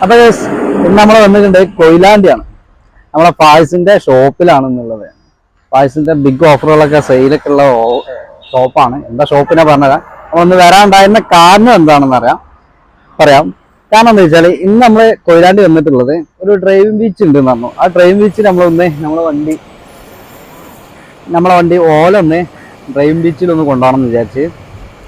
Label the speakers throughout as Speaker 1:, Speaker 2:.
Speaker 1: അപ്പൊ ഇന്ന് നമ്മൾ വന്നിട്ടുണ്ട് കൊയിലാണ്ടിയാണ്. നമ്മളെ ഫായ്സിന്റെ ഷോപ്പിലാണെന്നുള്ളത്. ഫായ്സിന്റെ ബിഗ് ഓഫറുകളൊക്കെ സെയിലൊക്കെ ഉള്ള ഷോപ്പാണ്. എന്താ ഷോപ്പിനെ പറഞ്ഞത് ഒന്ന് വരാനുണ്ടായിരുന്ന കാരണം എന്താണെന്ന് പറയാം. കാരണം എന്താ വെച്ചാൽ ഇന്ന് നമ്മൾ കൊയിലാണ്ടി വന്നിട്ടുള്ളത് ഒരു ഡ്രൈവിംഗ് ബീച്ച് ഉണ്ട് എന്ന് പറഞ്ഞു. ആ ഡ്രൈവിംഗ് ബീച്ചിൽ നമ്മളെ വണ്ടി ഓലൊന്ന് ഡ്രൈവിംഗ് ബീച്ചിൽ ഒന്ന് കൊണ്ടുപോകണം വിചാരിച്ച്.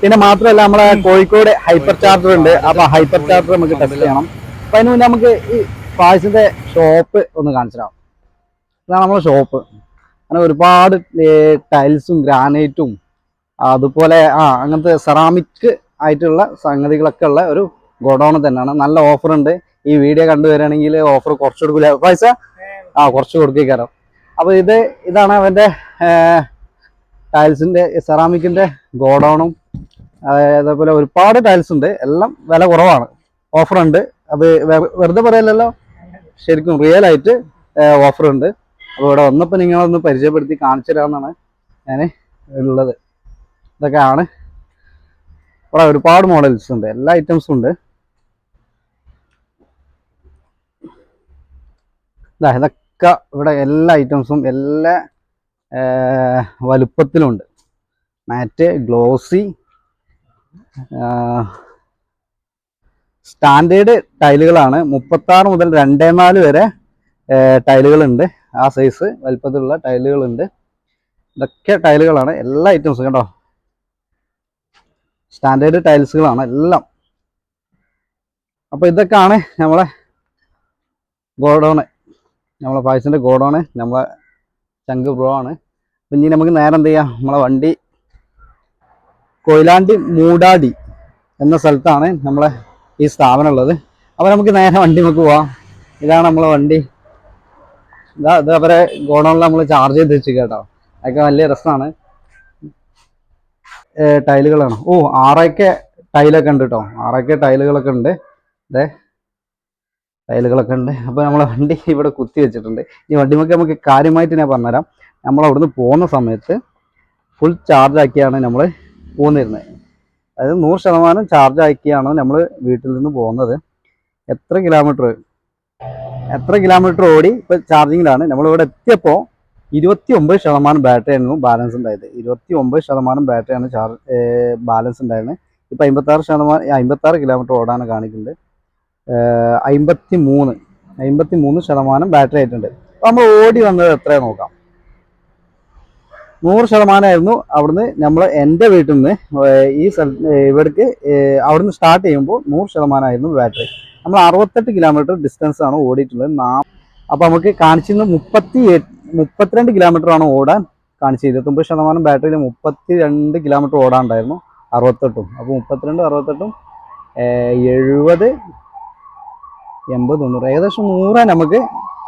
Speaker 1: പിന്നെ മാത്രമല്ല നമ്മളെ കോഴിക്കോട് ഹൈപ്പർ ചാർജർ ഉണ്ട്. അപ്പൊ ഹൈപ്പർ ചാർജർ നമുക്ക് ടെസ്റ്റ് ചെയ്യണം. അപ്പൊ അതിന് മുന്നേ നമുക്ക് ഈ ഫായ്സിന്റെ ഷോപ്പ് ഒന്ന് കാണിച്ചിടാം. ഇതാണ് നമ്മളെ ഷോപ്പ്. അങ്ങനെ ഒരുപാട് ടൈൽസും ഗ്രാനൈറ്റും അതുപോലെ അങ്ങനത്തെ സെറാമിക് ആയിട്ടുള്ള സംഗതികളൊക്കെ ഉള്ള ഒരു ഗോഡൗൺ തന്നെയാണ്. നല്ല ഓഫർ ഉണ്ട്. ഈ വീഡിയോ കണ്ടുവരികയാണെങ്കിൽ ഓഫർ കുറച്ച് കൊടുക്കില്ല പൈസ കുറച്ച് കൊടുക്കേക്കാരം. അപ്പൊ ഇതാണ് അവന്റെ ടൈൽസിന്റെ സെറാമിക്കിന്റെ ഗോഡൗണും. അതേപോലെ ഒരുപാട് ടൈൽസ് ഉണ്ട്. എല്ലാം വില കുറവാണ്. ഓഫർ ഉണ്ട്. അത് വെറുതെ പറയലല്ലോ, ശരിക്കും റിയൽ ആയിട്ട് ഓഫർ ഉണ്ട്. അപ്പോൾ ഇവിടെ വന്നപ്പോൾ നിങ്ങളൊന്ന് പരിചയപ്പെടുത്തി കാണിച്ചു തരാമെന്നാണ് ഞാൻ ഉള്ളത്. ഇതൊക്കെയാണ് ഇവിടെ ഒരുപാട് മോഡൽസ് ഉണ്ട്. എല്ലാ ഐറ്റംസും ഉണ്ട്. ഇതൊക്കെ ഇവിടെ എല്ലാ ഐറ്റംസും എല്ലാ വലുപ്പത്തിലുണ്ട്. മാറ്റ്, ഗ്ലോസി, സ്റ്റാൻഡേർഡ് ടൈലുകളാണ്. 36 മുതൽ 24 വരെ ടൈലുകളുണ്ട്. ആ സൈസ് വലുപ്പത്തിലുള്ള ടൈലുകളുണ്ട്. ഇതൊക്കെ ടൈലുകളാണ്. എല്ലാ ഐറ്റംസും കേട്ടോ, സ്റ്റാൻഡേർഡ് ടൈൽസുകളാണ് എല്ലാം. അപ്പോൾ ഇതൊക്കെയാണ് നമ്മളെ ഗോഡൗണ്, നമ്മളെ ഫായ്സിൻ്റെ ഗോഡൗണ്. നമ്മളെ ചങ്ക് ബ്രോ ആണ്. അപ്പം ഇനി നമുക്ക് നേരെ എന്ത് ചെയ്യാം, നമ്മളെ വണ്ടി കൊയിലാണ്ടി മൂടാടി എന്ന സ്ഥലത്താണ് നമ്മളെ ഈ സ്ഥാപനം ഉള്ളത്. അപ്പോൾ നമുക്ക് നേരെ വണ്ടി നമുക്ക് പോവാം. ഇതാണ് നമ്മളെ വണ്ടി. ഇത് അവരെ ഗോഡൗണിൽ നമ്മൾ ചാർജ് ചെയ്ത് വെച്ച് കേട്ടോ. അതൊക്കെ വലിയ രസമാണ്. ടൈലുകളാണ്. ആറൊക്കെ ടൈലൊക്കെ ഉണ്ട് കേട്ടോ. ആറൊക്കെ ടൈലുകളൊക്കെ ഉണ്ട്. ടൈലുകളൊക്കെ ഉണ്ട്. അപ്പോൾ നമ്മളെ വണ്ടി ഇവിടെ കുത്തി വെച്ചിട്ടുണ്ട്. ഈ വണ്ടിമൊക്കെ നമുക്ക് കാര്യമായിട്ട് ഞാൻ പറഞ്ഞുതരാം. നമ്മൾ അവിടുന്ന് പോകുന്ന സമയത്ത് ഫുൾ ചാർജ് ആക്കിയാണ് നമ്മൾ പോന്നിരുന്നത്. അതായത് 100% ചാർജ് ആക്കിയാണ് നമ്മൾ വീട്ടിൽ നിന്ന് പോകുന്നത്. എത്ര കിലോമീറ്റർ ഓടി ഇപ്പോൾ ചാർജിങ്ങിലാണ്. നമ്മളിവിടെ എത്തിയപ്പോൾ 29% ബാറ്ററി ആയിരുന്നു ബാലൻസ് ഉണ്ടായത്. 29% ബാറ്ററിയാണ് ബാലൻസ് ഉണ്ടായിരുന്നത്. ഇപ്പോൾ 56 കിലോമീറ്റർ ഓടാണ് കാണിക്കുന്നത്. 53% ബാറ്ററി ആയിട്ടുണ്ട്. അപ്പോൾ നമ്മൾ ഓടി വന്നത് എത്രയാണ് നോക്കാം. 100% ആയിരുന്നു. അവിടുന്ന് എൻ്റെ വീട്ടിൽ നിന്ന് ഈ ഇവിടേക്ക് അവിടുന്ന് സ്റ്റാർട്ട് ചെയ്യുമ്പോൾ 100% ആയിരുന്നു ബാറ്ററി. നമ്മൾ 68 കിലോമീറ്റർ ഡിസ്റ്റൻസ് ആണ് ഓടിയിട്ടുള്ളത്. അപ്പോൾ നമുക്ക് കാണിച്ചിരുന്നത് 32 കിലോമീറ്റർ ആണ് ഓടാൻ കാണിച്ചത്. 29% ബാറ്ററിയിൽ 32 കിലോമീറ്റർ ഓടാനുണ്ടായിരുന്നു. 68. അപ്പോൾ 32, 68, 70, 80, 90 ഏകദേശം 100 നമുക്ക്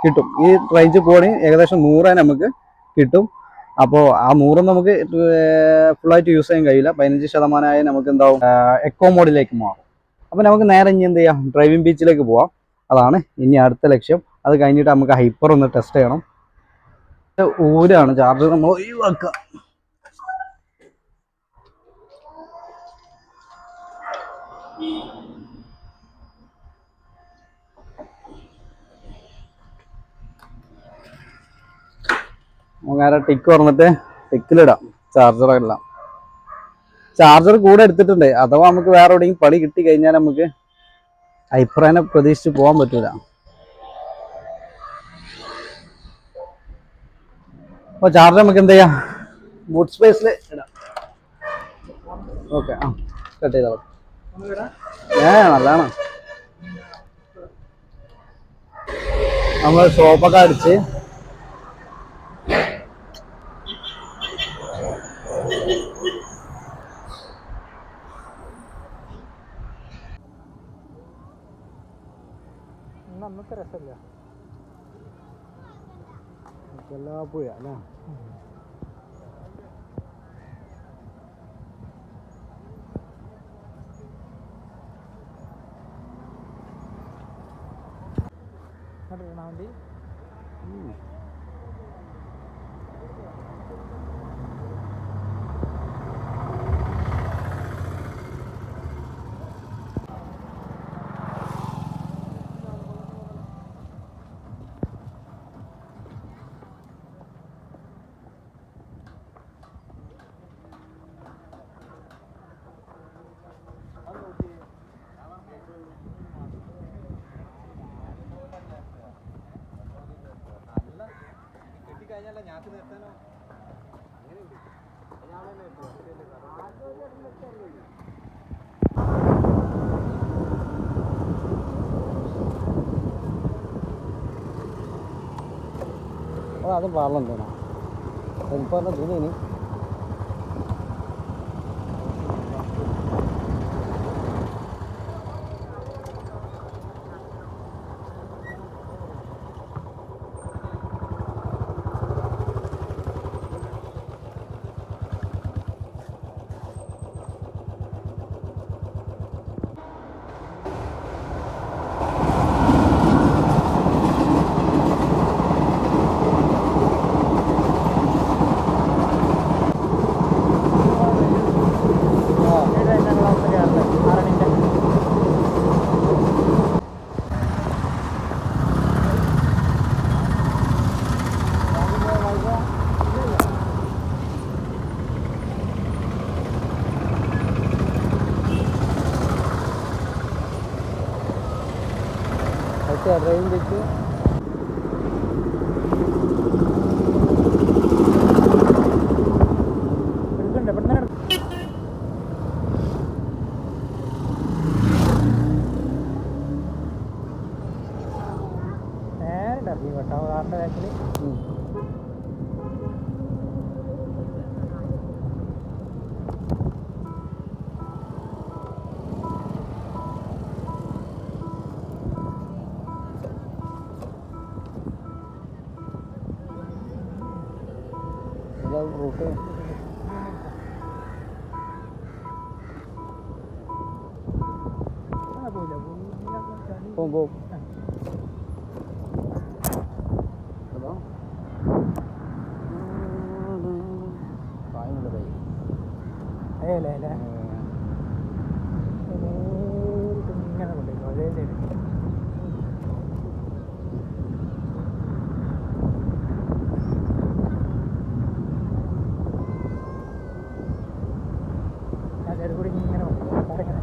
Speaker 1: കിട്ടും. ഈ റേഞ്ച് പോണി ഏകദേശം 100 നമുക്ക് കിട്ടും. അപ്പോൾ ആ 100 നമുക്ക് ഫുള്ളായിട്ട് യൂസ് ചെയ്യാൻ കഴിയില്ല. 15% നമുക്ക് എന്താവും, എക്കോ മോഡിലേക്ക് മാറും. അപ്പോൾ നമുക്ക് നേരെ ഇനി എന്ത് ചെയ്യാം, ഡ്രൈവിംഗ് ബീച്ചിലേക്ക് പോവാം. അതാണ് ഇനി അടുത്ത ലക്ഷ്യം. അത് കഴിഞ്ഞിട്ട് നമുക്ക് ഹൈപ്പർ ഒന്ന് ടെസ്റ്റ് ചെയ്യണം. ഊരാണ് ചാർജർ നമ്മൾ ഒഴിവാക്കുക. നമുക്ക് ടിക്ക് തുറന്നിട്ട് ടിക്കിലിടാം ചാർജറെല്ലാം. ചാർജർ കൂടെ എടുത്തിട്ടുണ്ട്. അഥവാ നമുക്ക് വേറെ എവിടെയെങ്കിലും പണി കിട്ടി കഴിഞ്ഞാൽ നമുക്ക് ഹൈപ്പറിനെ പ്രതീക്ഷിച്ച് പോകാൻ പറ്റൂല. അപ്പോൾ ചാർജർ നമുക്ക് എന്ത് ചെയ്യാം, ബൂട്ട് സ്പേസിൽ ഇടാം. ഓക്കെ, കട്ട് ചെയ്തോളാം. നല്ലതാണ്. നമ്മൾ ഷോപ്പൊക്കെ അടിച്ച് അന്നത്തെ രസമല്ല പോയ അല്ലേ. വണ്ടി അതും പാർലം തോന്നാം ഇപ്പോൾ തോന്നി ഡ്രൈവിംഗ് വെച്ച് നേരെ ഇറങ്ങി കേട്ടോ കാറിൻ്റെ ബാക്കിൽ റൂട്ട് പോകുമ്പോൾ അല്ലേ അല്ലേ ഇങ്ങനെ കൊണ്ടുപോയി അതേ സൈഡ് കൂടി ഇങ്ങനെ കടങ്ങനെ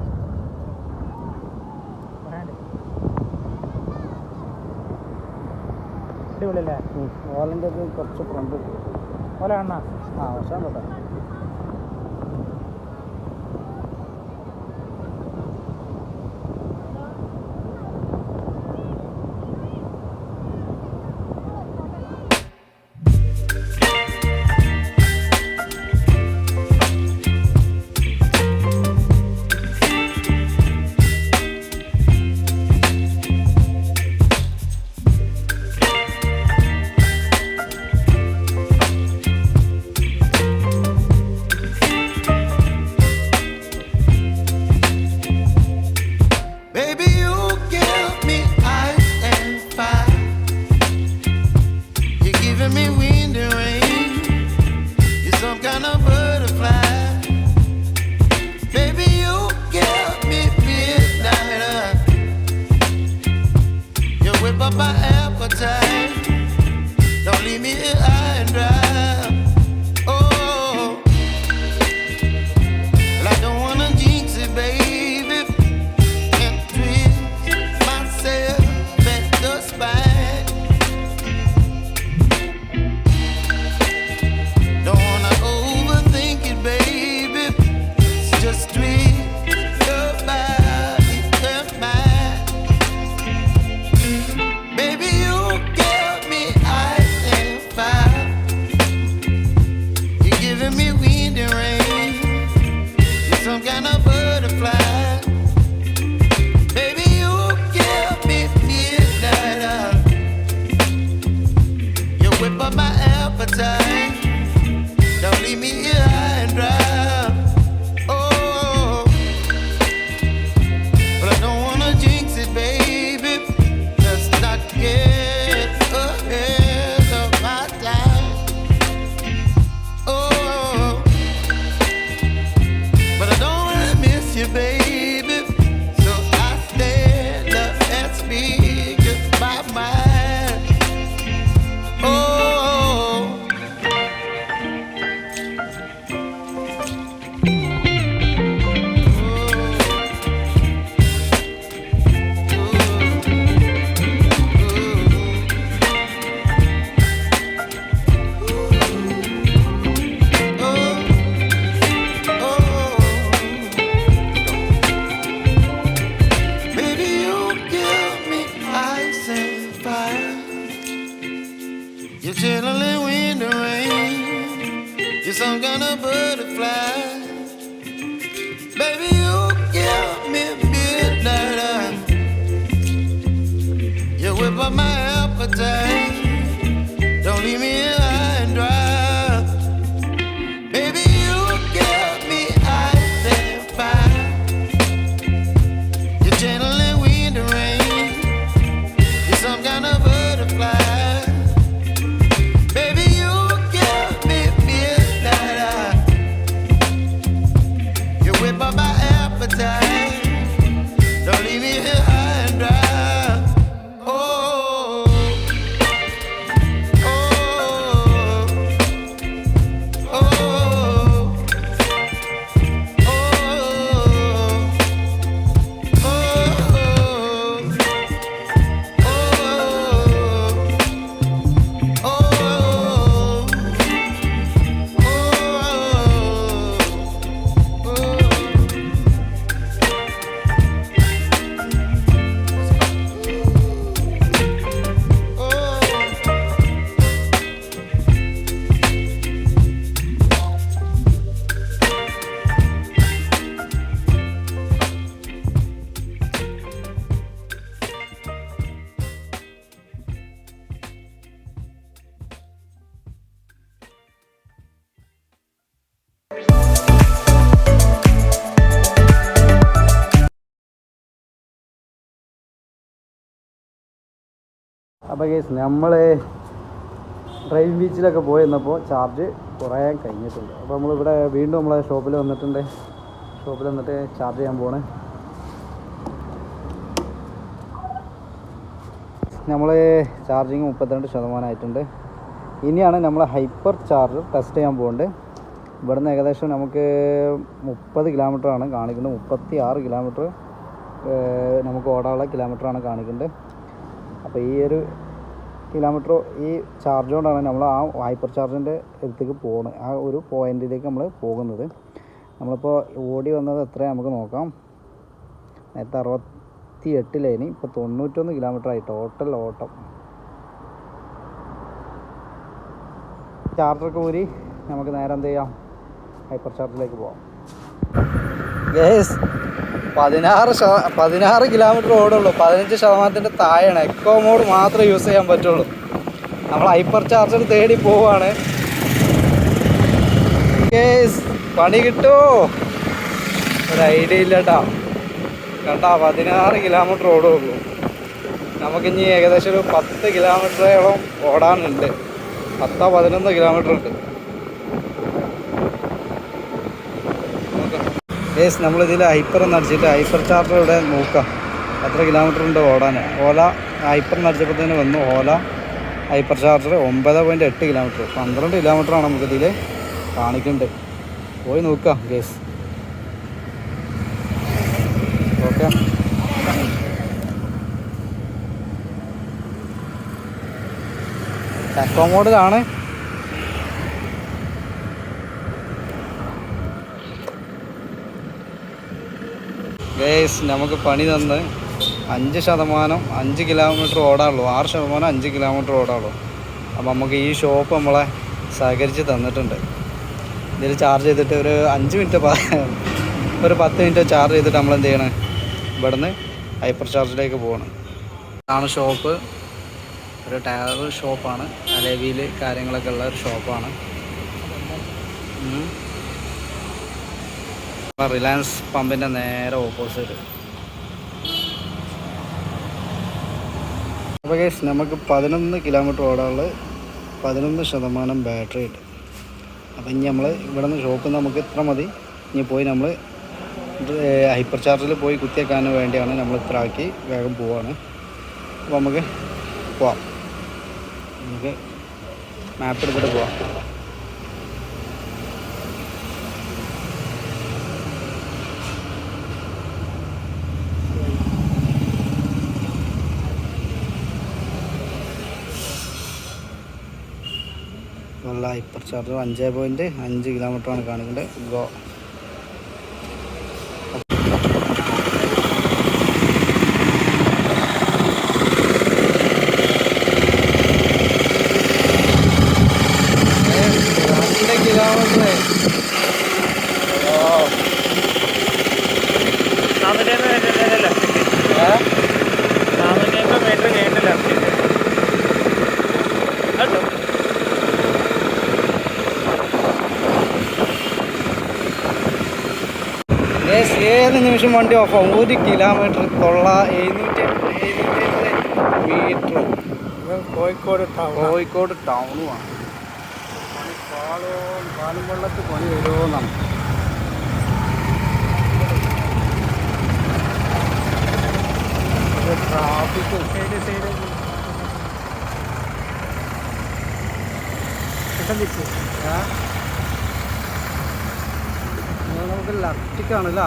Speaker 1: പറയാണ്ട് അടിപൊളിയല്ലേ ഓലൻ്റെ കുറച്ച് ഫ്രണ്ട് ഓല കാണാ പക്ഷേ കേട്ടോ
Speaker 2: Don't wanna overthink. kind of butterfly. Baby, you give me midnight. You whip up my appetite. Don't leave me here high and dry. Baby, you give me ice and fire. You're channeling wind and rain. You're some kind of butterfly. Baby, you give me midnight. You whip up my appetite. Don't leave me here high and dry. Oh, oh, oh, oh,
Speaker 1: അപ്പോൾ case നമ്മൾ driving ബീച്ചിലൊക്കെ പോയി വന്നപ്പോൾ charge കുറേ കഴിഞ്ഞിട്ടുണ്ട്. അപ്പോൾ നമ്മളിവിടെ വീണ്ടും നമ്മളെ ഷോപ്പിൽ വന്നിട്ടുണ്ട്. ഷോപ്പിൽ വന്നിട്ട് ചാർജ് ചെയ്യാൻ പോണ്. നമ്മൾ ചാർജിങ് 32% ആയിട്ടുണ്ട്. ഇനിയാണ് നമ്മൾ ഹൈപ്പർ ചാർജർ ടെസ്റ്റ് ചെയ്യാൻ പോകുന്നത്. ഇവിടുന്ന് ഏകദേശം നമുക്ക് 30 കിലോമീറ്ററാണ് കാണിക്കുന്നത്. 36 കിലോമീറ്റർ നമുക്ക് ഓടാനുള്ള കിലോമീറ്ററാണ് കാണിക്കുന്നത്. അപ്പോൾ ഈ ഒരു കിലോമീറ്റർ ഈ ചാർജ് കൊണ്ടാണ് നമ്മൾ ആ ഹൈപ്പർ ചാർജിൻ്റെ അടുത്തേക്ക് പോകുന്നത്. ആ ഒരു പോയിൻറ്റിലേക്ക് നമ്മൾ പോകുന്നത്. നമ്മളിപ്പോൾ ഓടി വന്നത് എത്രയാണ് നമുക്ക് നോക്കാം. നേരത്തെ 68 ലൈനി, ഇപ്പോൾ 91 കിലോമീറ്റർ ആയി ടോട്ടൽ ഓട്ടം. ചാർജറൊക്കെ ഊരി നമുക്ക് നേരെ എന്ത് ചെയ്യാം, ഹൈപ്പർ ചാർജിലേക്ക് പോകാം. Guys 16 kilometre ഓടുള്ളൂ. 15% താഴെയാണ്. എക്കോ മോഡ് മാത്രമേ യൂസ് ചെയ്യാൻ പറ്റുള്ളൂ. നമ്മൾ ഹൈപ്പർ ചാർജർ തേടി പോവാണ്. ഗേസ് പണി കിട്ടുമോ ഒരു ഐഡിയ ഇല്ല കേട്ടോ. കണ്ടാ 16 കിലോമീറ്റർ ഓടുള്ളൂ. നമുക്കിനി ഏകദേശം ഒരു 10 കിലോമീറ്ററോളം ഓടാനുണ്ട്. 10-11 കിലോമീറ്റർ ഉണ്ട്. ഗേസ് നമ്മളിതിൽ ഹൈപ്പർ എന്ന് അടിച്ചിട്ട് ഹൈപ്പർ ചാർജർ ഇവിടെ നോക്കാം എത്ര കിലോമീറ്റർ ഉണ്ട് ഓടാൻ. ഓല ഹൈപ്പർ എന്ന് അടിച്ചപ്പോഴത്തേന് വന്നു ഓല ഹൈപ്പർ ചാർജർ 9.8 കിലോമീറ്റർ. 12 കിലോമീറ്ററാണ് നമുക്കിതിൽ കാണിക്കുന്നുണ്ട്. പോയി നോക്കാം ഗേസ്. ഓക്കെ, എക്കോ മോഡിലാണ്. ഗേസ് നമുക്ക് പണി തന്ന് 5% 5 കിലോമീറ്റർ ഓടാനുള്ളൂ. 6% 5 കിലോമീറ്റർ ഓടാനുള്ളൂ. അപ്പോൾ നമുക്ക് ഈ ഷോപ്പ് നമ്മളെ സഹകരിച്ച് തന്നിട്ടുണ്ട്. ഇതിൽ ചാർജ് ചെയ്തിട്ട് ഒരു 5 മിനിറ്റ് ഒരു 10 മിനിറ്റ് ചാർജ് ചെയ്തിട്ട് നമ്മൾ എന്ത് ചെയ്യണം, ഇവിടുന്ന് ഹൈപ്പർ ചാർജിലേക്ക് പോകണം. ഇതാണ് ഷോപ്പ്. ഒരു ടയർ ഷോപ്പാണ്. അലവിയിൽ കാര്യങ്ങളൊക്കെ ഉള്ള ഒരു ഷോപ്പാണ്. റിലയൻസ് പമ്പിൻ്റെ നേരെ ഓപ്പോസിറ്റ്. അപ്പോൾ ഗൈസ് നമുക്ക് 11 കിലോമീറ്റർ ഓടാനുള്ള 11% ബാറ്ററി ഉണ്ട്. അപ്പം ഇനി നമ്മൾ ഇവിടെ നിന്ന് ഷോപ്പിൽ നിന്ന് നമുക്ക് ഇത്ര മതി. ഇനി പോയി നമ്മൾ ഹൈപ്പർ ചാർജിൽ പോയി കുത്തിയേക്കാൻ വേണ്ടിയാണ് നമ്മൾ ഇത്ര ആക്കി വേഗം പോവാണ്. അപ്പോൾ നമുക്ക് പോവാം. നമുക്ക് മാപ്പ് എടുത്തിട്ട് പോവാം. നല്ല ഹൈപ്പർ ചാർജർ 5.5 കിലോമീറ്ററാണ് കാണിക്കേണ്ടത്. ഗോ. കിലോമീറ്റർ ഏത് നിമിഷം വണ്ടി ഓഫാവും. 1 കിലോമീറ്റർ 770 മീറ്ററും കോഴിക്കോട് ടൗണുമാണ്. പാലും വെള്ളത്തിൽ പണി വരുമോന്നാണ്. ട്രാഫിക് നമുക്ക് ലഫ്റ്റിക്കാണല്ലേ.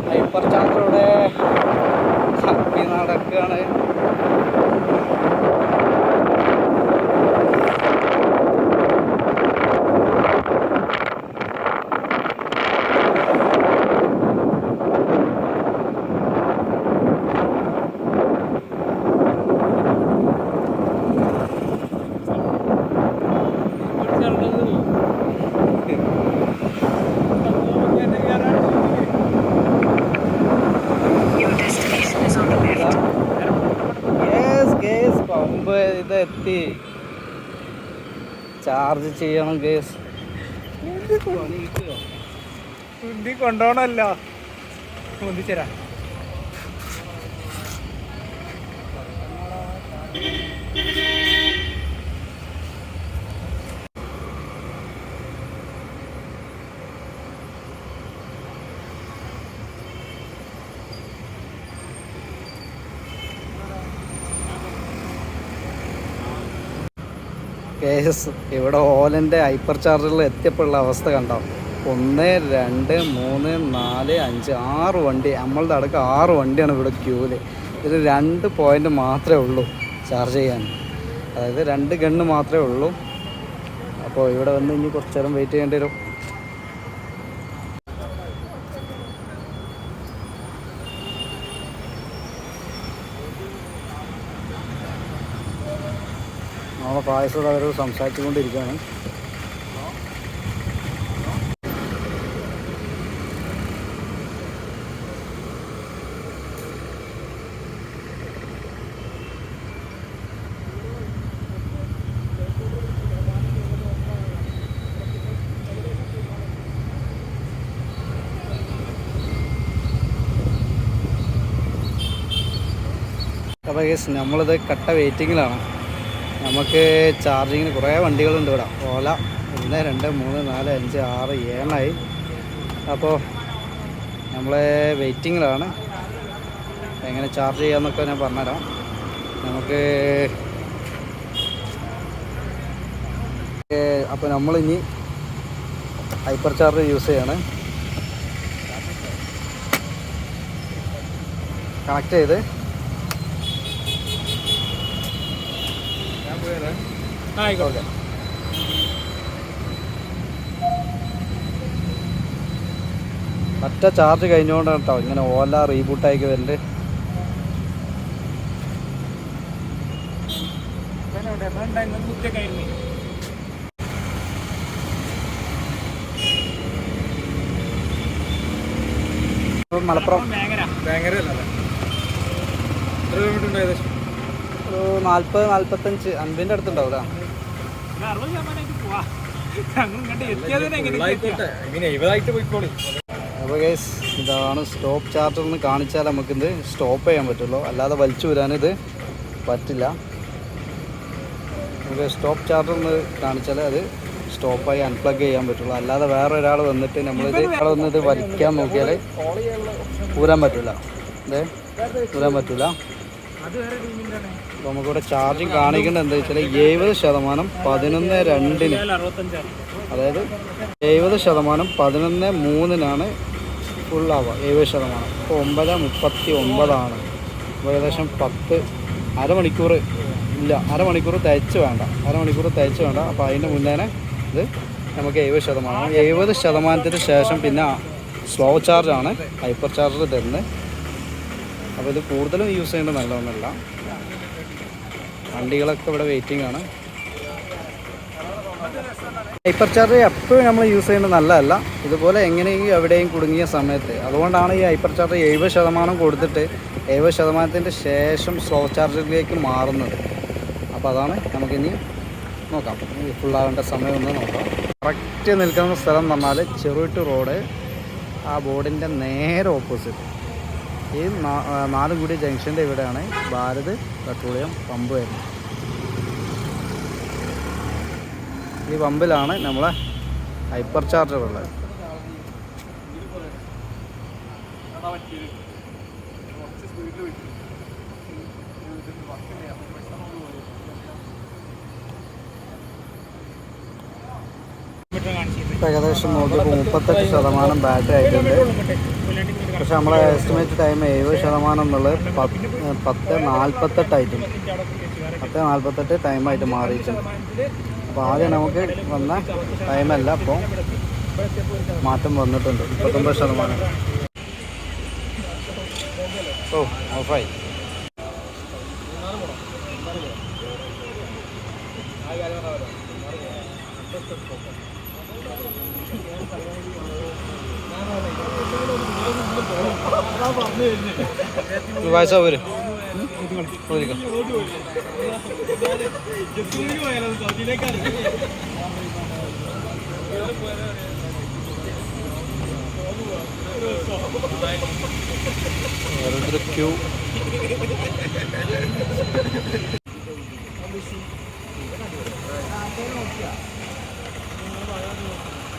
Speaker 1: ഹൈപ്പർ ചാർജറോടെ ചപ്പി നടക്കുകയാണ്. പമ്പ് ഇതെത്തി. ചാർജ് ചെയ്യണം കേസ്.
Speaker 3: കൊണ്ടോണല്ലോ ഒന്നിച്ചരാ.
Speaker 1: കേസ് ഇവിടെ ഓലൻ്റെ ഹൈപ്പർ ചാർജറിൽ എത്തിയപ്പോഴുള്ള അവസ്ഥ കണ്ടോ. 1 2 3 4 5 6 വണ്ടി, നമ്മളുടെ അടക്കം 6 വണ്ടിയാണ് ഇവിടെ ക്യൂവിൽ. ഇതിൽ 2 പോയിൻ്റ് മാത്രമേ ഉള്ളൂ ചാർജ് ചെയ്യാൻ. അതായത് 2 ഗണ്ണ് മാത്രമേ ഉള്ളൂ. അപ്പോൾ ഇവിടെ വന്ന് ഇനി കുറച്ച് നേരം വെയിറ്റ് ചെയ്യേണ്ടി വരും. നമ്മളെ പായസത്തോട് അവർ സംസാരിച്ചു കൊണ്ടിരിക്കുകയാണ്. അപ്പോൾ കേസ് നമ്മളിത് കട്ട വെയിറ്റിങ്ങിലാണ്. നമുക്ക് ചാർജിങ്ങിന് കുറേ വണ്ടികളുണ്ട് ഇവിടെ. ഓല 1 2 3 4 5 6 7 അപ്പോൾ നമ്മൾ വെയിറ്റിങ്ങിലാണ്. എങ്ങനെ ചാർജ് ചെയ്യാമെന്നൊക്കെ ഞാൻ പറഞ്ഞുതരാം. നമുക്ക് അപ്പോൾ നമ്മളിനി ഹൈപ്പർ ചാർജർ യൂസ് ചെയ്യാണ്. കണക്ട് ചെയ്ത് ആയിക്കോട്ടെ. ഒറ്റ ചാർജ് കഴിഞ്ഞുകൊണ്ടാണ് കേട്ടോ ഇങ്ങനെ ഓല റീബൂട്ടായിക്ക് വരുന്നുണ്ട്. മലപ്പുറം ഒരു 40-45 50 അടുത്തുണ്ടാവില്ല. അപ്പോൾ ഗൈസ് ഇതാണ് സ്റ്റോപ്പ് ചാർജറിന് കാണിച്ചാൽ നമുക്കിത് സ്റ്റോപ്പ് ചെയ്യാൻ പറ്റുള്ളൂ, അല്ലാതെ വലിച്ചു വരാനിത് പറ്റില്ല. നമുക്ക് സ്റ്റോപ്പ് ചാർജറിന് കാണിച്ചാൽ അത് സ്റ്റോപ്പായി അൺപ്ലഗ് ചെയ്യാൻ പറ്റുള്ളൂ, അല്ലാതെ വേറെ ഒരാൾ വന്നിട്ട് നമ്മളിത് വന്നിത് വലിക്കാൻ നോക്കിയാൽ ഊരാൻ പറ്റില്ല. അതെ, ഊരാൻ പറ്റില്ല. അപ്പോൾ നമുക്കിവിടെ ചാർജിങ് കാണിക്കേണ്ടത് എന്താ വെച്ചാൽ 70% 11:02-ന്, അതായത് 70% 11:03-നാണ് ഫുള്ളാവുക. 70%. ഇപ്പോൾ 9:39 അപ്പോൾ ഏകദേശം 10 അരമണിക്കൂർ ഇല്ല, അരമണിക്കൂർ തികച്ച് വേണ്ട. അപ്പോൾ അതിൻ്റെ മുന്നേ ഇത് നമുക്ക് 70%. 70%-ന് ശേഷം പിന്നെ സ്ലോ ചാർജാണ് ഹൈപ്പർ ചാർജർ തരുന്നത്. അപ്പോൾ ഇത് കൂടുതലും യൂസ് ചെയ്യേണ്ടത് നല്ലതൊന്നുമല്ല. വണ്ടികളൊക്കെ ഇവിടെ വെയിറ്റിംഗ് ആണ്. ഹൈപ്പർ ചാർജർ എപ്പോഴും നമ്മൾ യൂസ് ചെയ്യുന്നത് നല്ലതല്ല. ഇതുപോലെ എങ്ങനെയെങ്കിലും എവിടെയും കുടുങ്ങിയ സമയത്ത്, അതുകൊണ്ടാണ് ഈ ഹൈപ്പർ ചാർജർ 70% കൊടുത്തിട്ട് 70% ശേഷം സ്ലോ ചാർജറിലേക്ക് മാറുന്നത്. അപ്പോൾ അതാണ് നമുക്കിനി നോക്കാം, ഫുള്ളാവേണ്ട സമയം ഒന്ന് നോക്കാം. കറക്റ്റ് നിൽക്കുന്ന സ്ഥലം എന്ന് പറഞ്ഞാൽ ചെറുവിട്ട് റോഡ്, ആ ബോർഡിൻ്റെ നേരെ ഓപ്പോസിറ്റ് ഈ നാലുംകുടി ജംഗ്ഷൻ്റെ ഇവിടെയാണ് ഭാരത് പെട്രോളിയം പമ്പ് വരുന്നത്. ഈ പമ്പിലാണ് നമ്മളെ ഹൈപ്പർ ചാർജർ ഉള്ളത്. ഏകദേശം നോക്കിയപ്പോൾ 38% ബാറ്ററി ആയിട്ടുണ്ട്. പക്ഷെ നമ്മളെ എസ്റ്റിമേറ്റ് ടൈം 70% എന്നുള്ളത് 10:48 ആയിട്ടുണ്ട്. 10:48 ടൈമായിട്ട് മാറിയിട്ടുണ്ട്. അപ്പോൾ ആദ്യം നമുക്ക് വന്ന ടൈമല്ല, അപ്പോൾ മാറ്റം വന്നിട്ടുണ്ട്. 39%. ഓ ഓഫായി. വായിച്ചാ പോരും. ക്യൂ